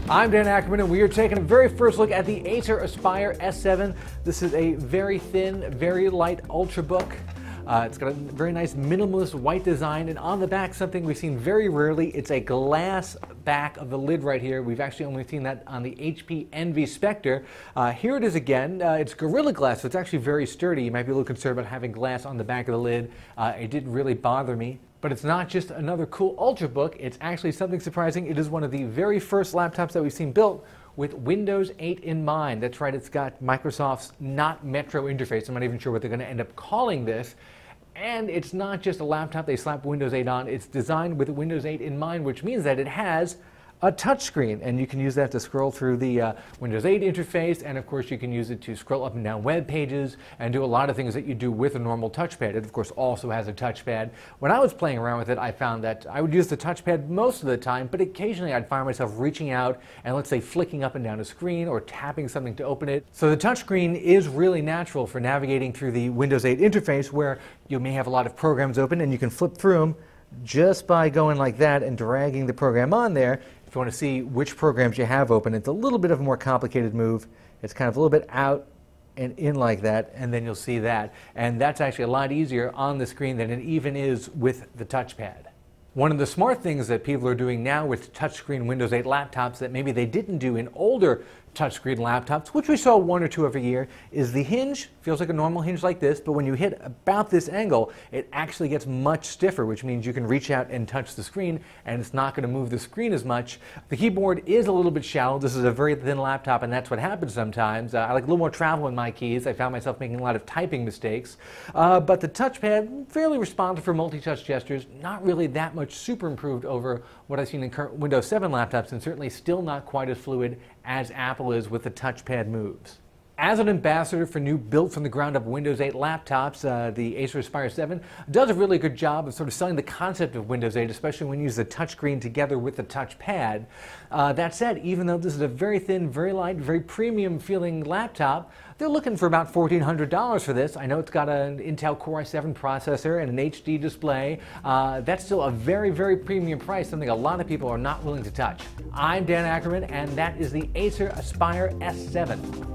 I'm Dan Ackerman, and we are taking a very first look at the Acer Aspire S7. This is a very thin, very light Ultrabook. It's got a very nice minimalist white design, and on the back, something we've seen very rarely. It's a glass back of the lid right here. We've actually only seen that on the HP Envy Spectre. Here it is again. It's Gorilla Glass, so it's actually very sturdy. You might be a little concerned about having glass on the back of the lid. It didn't really bother me. But it's not just another cool Ultrabook, it's actually something surprising. It is one of the very first laptops that we've seen built with Windows 8 in mind. That's right, it's got Microsoft's not Metro interface. I'm not even sure what they're going to end up calling this. And it's not just a laptop they slap Windows 8 on, it's designed with Windows 8 in mind, which means that it has a touchscreen, and you can use that to scroll through the Windows 8 interface, and of course you can use it to scroll up and down web pages and do a lot of things that you do with a normal touchpad. It of course also has a touchpad. When I was playing around with it, I found that I would use the touchpad most of the time, but occasionally I'd find myself reaching out and, let's say, flicking up and down a screen or tapping something to open it. So the touchscreen is really natural for navigating through the Windows 8 interface, where you may have a lot of programs open and you can flip through them just by going like that and dragging the program on there. If you want to see which programs you have open, it's a little bit of a more complicated move. It's kind of a little bit out and in like that, and then you'll see that. And that's actually a lot easier on the screen than it even is with the touchpad. One of the smart things that people are doing now with touchscreen Windows 8 laptops that maybe they didn't do in older touchscreen laptops, which we saw one or two every year, is the hinge feels like a normal hinge like this, but when you hit about this angle, it actually gets much stiffer, which means you can reach out and touch the screen, and it's not going to move the screen as much. The keyboard is a little bit shallow. This is a very thin laptop, and that's what happens sometimes. I like a little more travel in my keys. I found myself making a lot of typing mistakes. But the touchpad, fairly responsive for multi-touch gestures, not really that much super improved over what I've seen in current Windows 7 laptops, and certainly still not quite as fluid as Apple is with the touchpad moves. As an ambassador for new built-from-the-ground-up Windows 8 laptops, the Acer Aspire 7 does a really good job of sort of selling the concept of Windows 8, especially when you use the touchscreen together with the touchpad. That said, even though this is a very thin, very light, very premium-feeling laptop, they're looking for about $1,400 for this. I know it's got an Intel Core i7 processor and an HD display. That's still a very, very premium price, something a lot of people are not willing to touch. I'm Dan Ackerman, and that is the Acer Aspire S7.